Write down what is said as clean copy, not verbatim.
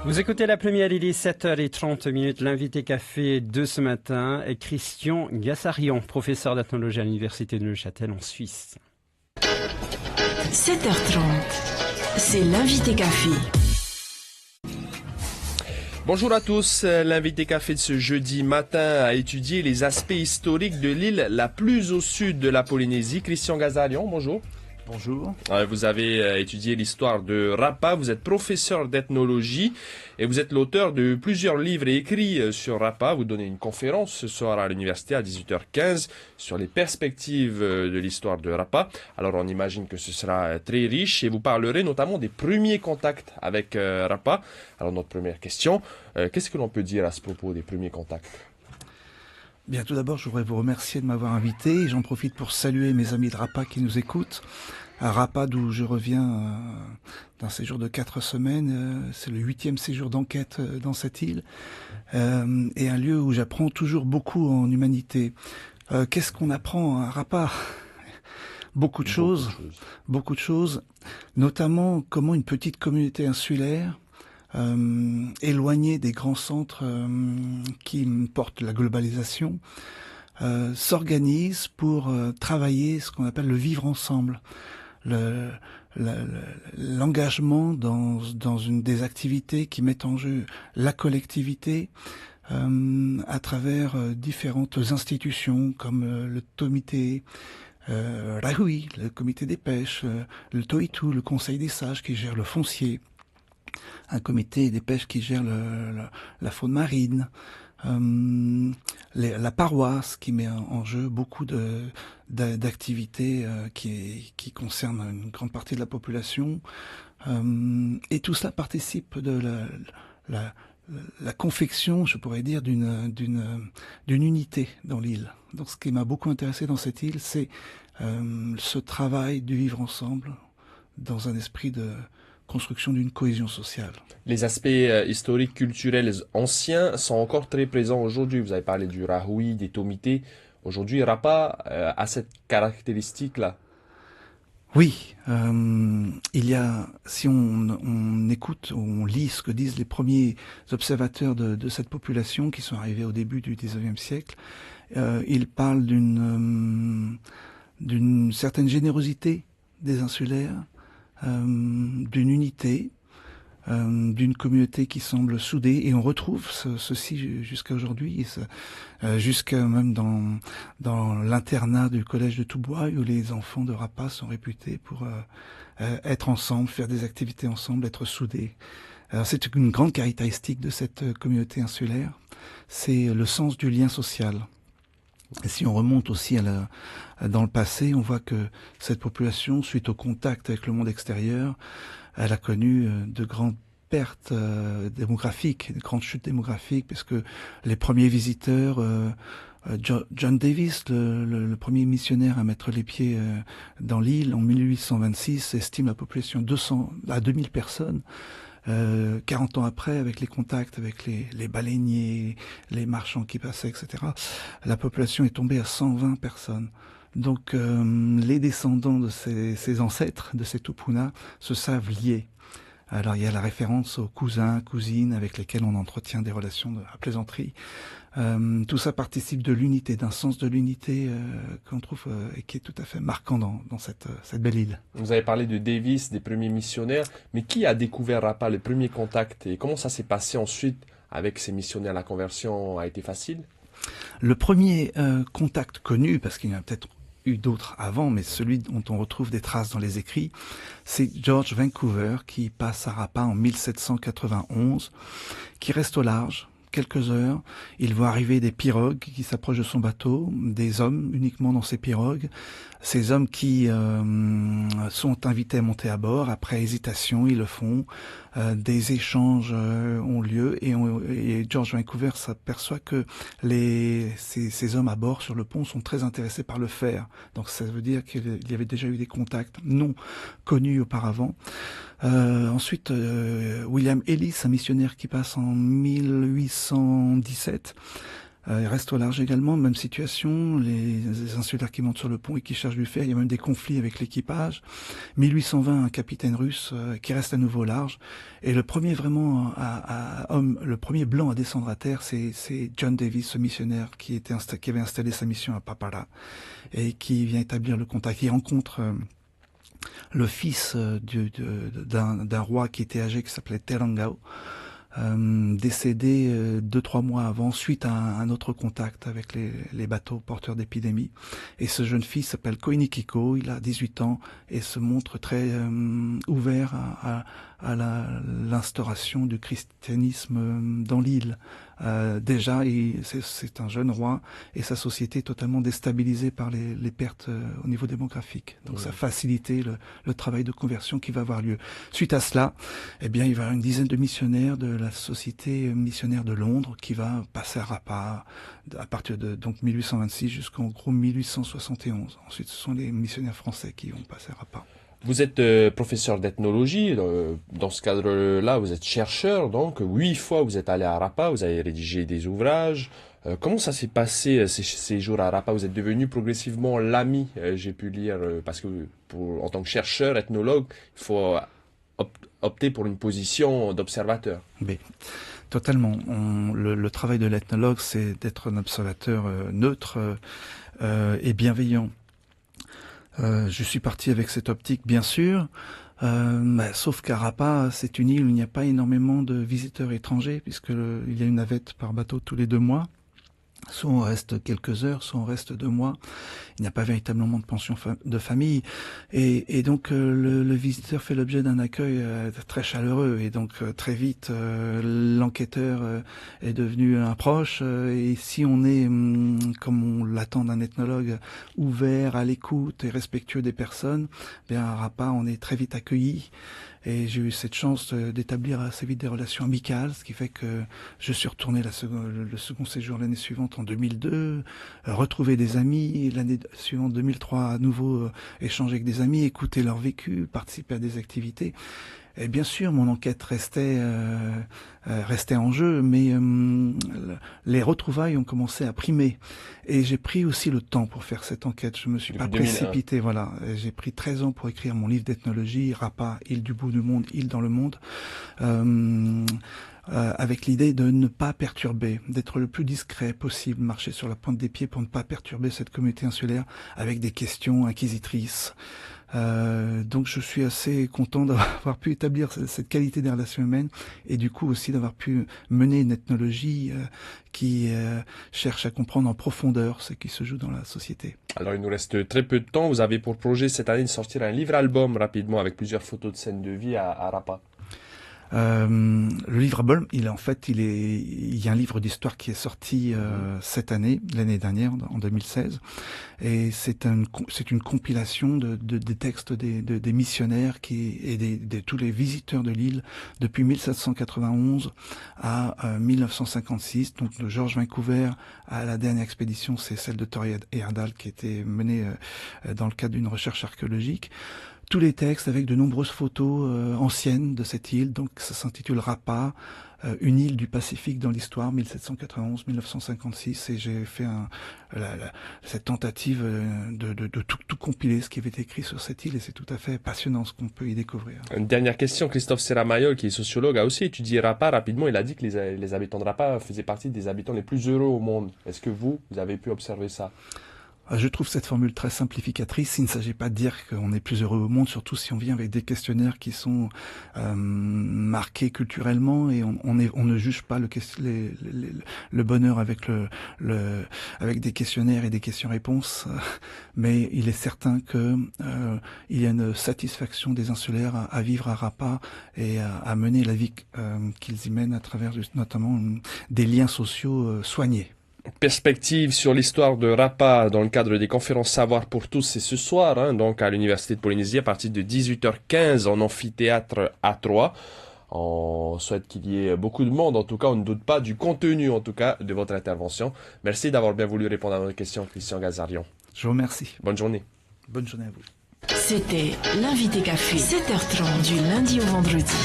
Vous écoutez la première, il est 7h30. L'invité café de ce matin est Christian Gassarian, professeur d'ethnologie à l'université de Neuchâtel en Suisse. 7h30, c'est l'invité café. Bonjour à tous, l'invité café de ce jeudi matin a étudié les aspects historiques de l'île la plus au sud de la Polynésie. Christian Gassarian, bonjour. Bonjour. Vous avez étudié l'histoire de Rapa, vous êtes professeur d'ethnologie et vous êtes l'auteur de plusieurs livres et écrits sur Rapa. Vous donnez une conférence ce soir à l'université à 18h15 sur les perspectives de l'histoire de Rapa. Alors on imagine que ce sera très riche et vous parlerez notamment des premiers contacts avec Rapa. Alors notre première question, qu'est-ce que l'on peut dire à ce propos des premiers contacts ? Bien, tout d'abord, je voudrais vous remercier de m'avoir invité. J'en profite pour saluer mes amis de Rapa qui nous écoutent. À Rapa, d'où je reviens d'un séjour de 4 semaines. C'est le 8e séjour d'enquête dans cette île. Et un lieu où j'apprends toujours beaucoup en humanité. Qu'est-ce qu'on apprend à Rapa ? Beaucoup de choses. Notamment comment une petite communauté insulaire éloigné des grands centres qui portent la globalisation, s'organise pour travailler ce qu'on appelle le vivre ensemble, l'engagement dans des activités qui mettent en jeu la collectivité à travers différentes institutions comme le Tomité, Rahui, le comité des pêches, le Toitu, le conseil des sages qui gère le foncier, un comité des pêches qui gère la faune marine, la paroisse qui met en jeu beaucoup d'activités qui concernent une grande partie de la population. Et tout cela participe de la confection, je pourrais dire, d'une unité dans l'île. Donc ce qui m'a beaucoup intéressé dans cette île, c'est ce travail du vivre ensemble dans un esprit de construction d'une cohésion sociale. Les aspects historiques, culturels anciens sont encore très présents aujourd'hui. Vous avez parlé du Rahui, des Tomités. Aujourd'hui, Rapa a cette caractéristique-là. Oui, il y a, si on écoute, on lit ce que disent les premiers observateurs de cette population qui sont arrivés au début du 19e siècle, ils parlent d'une certaine générosité des insulaires, d'une unité, d'une communauté qui semble soudée, et on retrouve ceci jusqu'à aujourd'hui, jusqu'à même dans l'internat du collège de Toubois, où les enfants de Rapa sont réputés pour être ensemble, faire des activités ensemble, être soudés. Alors, c'est une grande caractéristique de cette communauté insulaire, c'est le sens du lien social. Et si on remonte aussi dans le passé, on voit que cette population, suite au contact avec le monde extérieur, elle a connu de grandes pertes démographiques, de grandes chutes démographiques, puisque les premiers visiteurs, John Davis, le premier missionnaire à mettre les pieds dans l'île en 1826, estime la population 200 à 2000 personnes. 40 ans après, avec les contacts avec les baleiniers, les marchands qui passaient, etc., la population est tombée à 120 personnes. Donc les descendants de ces ancêtres, de ces Tupuna, se savent liés. Alors il y a la référence aux cousins, cousines avec lesquels on entretient des relations à plaisanterie. Tout ça participe de l'unité, d'un sens de l'unité qu'on trouve et qui est tout à fait marquant dans cette belle île. Vous avez parlé de Davis, des premiers missionnaires, mais qui a découvert Rapa, les premiers contacts, et comment ça s'est passé ensuite avec ces missionnaires? La conversion a été facile? Le premier contact connu, parce qu'il y en a peut-être eu d'autres avant, mais celui dont on retrouve des traces dans les écrits, c'est George Vancouver qui passe à Rapa en 1791, qui reste au large quelques heures. Il voit arriver des pirogues qui s'approchent de son bateau, des hommes uniquement dans ces pirogues. Ces hommes qui sont invités à monter à bord. Après hésitation, ils le font. Des échanges ont lieu et George Vancouver s'aperçoit que ces hommes à bord sur le pont sont très intéressés par le fer. Donc ça veut dire qu'il y avait déjà eu des contacts non connus auparavant. Ensuite, William Ellis, un missionnaire qui passe en 1817, Reste au large également, même situation, les insulaires qui montent sur le pont et qui cherchent du fer, il y a même des conflits avec l'équipage. 1820, un capitaine russe qui reste à nouveau au large. Et le premier vraiment le premier blanc à descendre à terre, c'est John Davis, ce missionnaire qui avait installé sa mission à Papara et qui vient établir le contact. Il rencontre le fils d'un roi qui était âgé, qui s'appelait Terangao, décédé 2-3 mois avant suite à un autre contact avec les bateaux porteurs d'épidémies. Et ce jeune fils s'appelle Koinikiko, il a 18 ans et se montre très ouvert à l'instauration du christianisme dans l'île. Déjà, c'est un jeune roi et sa société est totalement déstabilisée par les pertes au niveau démographique. Donc ça a facilité le travail de conversion qui va avoir lieu. Suite à cela, eh bien, il va y avoir une dizaine de missionnaires de la Société missionnaire de Londres qui va passer à Rapa à partir de donc 1826 jusqu'en gros 1871. Ensuite, ce sont les missionnaires français qui vont passer à Rapa. Vous êtes professeur d'ethnologie, dans ce cadre-là, vous êtes chercheur, donc 8 fois vous êtes allé à Rapa, vous avez rédigé des ouvrages. Comment ça s'est passé ces jours à Rapa? Vous êtes devenu progressivement l'ami, j'ai pu lire, parce que en tant que chercheur, ethnologue, il faut opter pour une position d'observateur. Mais, totalement. Le travail de l'ethnologue, c'est d'être un observateur neutre et bienveillant. Je suis parti avec cette optique, bien sûr, sauf qu'à Rapa, c'est une île où il n'y a pas énormément de visiteurs étrangers, puisqu'il y a une navette par bateau tous les 2 mois. Soit on reste quelques heures, soit on reste 2 mois. Il n'y a pas véritablement de pension de famille. Et donc le visiteur fait l'objet d'un accueil très chaleureux. Et donc très vite, l'enquêteur est devenu un proche. Et si on est, comme on l'attend d'un ethnologue, ouvert, à l'écoute et respectueux des personnes, bien à Rapa, on est très vite accueilli. Et j'ai eu cette chance d'établir assez vite des relations amicales, ce qui fait que je suis retourné le second séjour l'année suivante en 2002, retrouver des amis, l'année suivante 2003 à nouveau échanger avec des amis, écouter leur vécu, participer à des activités. Et bien sûr, mon enquête restait en jeu, mais les retrouvailles ont commencé à primer. Et j'ai pris aussi le temps pour faire cette enquête. Je me suis pas précipité, voilà. J'ai pris 13 ans pour écrire mon livre d'ethnologie, Rapa, île du bout du monde, île dans le monde. Avec l'idée de ne pas perturber, d'être le plus discret possible, marcher sur la pointe des pieds pour ne pas perturber cette communauté insulaire avec des questions inquisitrices. Donc je suis assez content d'avoir pu établir cette qualité des relations humaines et du coup aussi d'avoir pu mener une ethnologie qui cherche à comprendre en profondeur ce qui se joue dans la société. Alors il nous reste très peu de temps. Vous avez pour projet cette année de sortir un livre-album rapidement avec plusieurs photos de scènes de vie à Rapa. Le livre-album, il y a un livre d'histoire qui est sorti cette année, l'année dernière, en 2016, et c'est une compilation des textes des missionnaires et de tous les visiteurs de l'île depuis 1791 à 1956. Donc de George Vancouver à la dernière expédition, c'est celle de Torrey et Ardal qui a été menée dans le cadre d'une recherche archéologique. Tous les textes avec de nombreuses photos anciennes de cette île, donc ça s'intitule Rapa, une île du Pacifique dans l'histoire, 1791-1956, et j'ai fait cette tentative de tout compiler, ce qui avait été écrit sur cette île, et c'est tout à fait passionnant ce qu'on peut y découvrir. Une dernière question, Christophe Serra-Mayol, qui est sociologue, a aussi étudié Rapa rapidement. Il a dit que les habitants de Rapa faisaient partie des habitants les plus heureux au monde. Est-ce que vous avez pu observer ça? Je trouve cette formule très simplificatrice. Il ne s'agit pas de dire qu'on est plus heureux au monde, surtout si on vient avec des questionnaires qui sont marqués culturellement et on ne juge pas le bonheur avec avec des questionnaires et des questions-réponses. Mais il est certain que il y a une satisfaction des insulaires à vivre à Rapa et à mener la vie qu'ils y mènent à travers notamment des liens sociaux soignés. Perspective sur l'histoire de Rapa dans le cadre des conférences Savoir pour tous, c'est ce soir, donc à l'Université de Polynésie à partir de 18h15 en amphithéâtre A3. On souhaite qu'il y ait beaucoup de monde, en tout cas on ne doute pas du contenu en tout cas de votre intervention. Merci d'avoir bien voulu répondre à nos questions, Christian Gazarian. Je vous remercie. Bonne journée. Bonne journée à vous. C'était l'invité café, 7h30 du lundi au vendredi.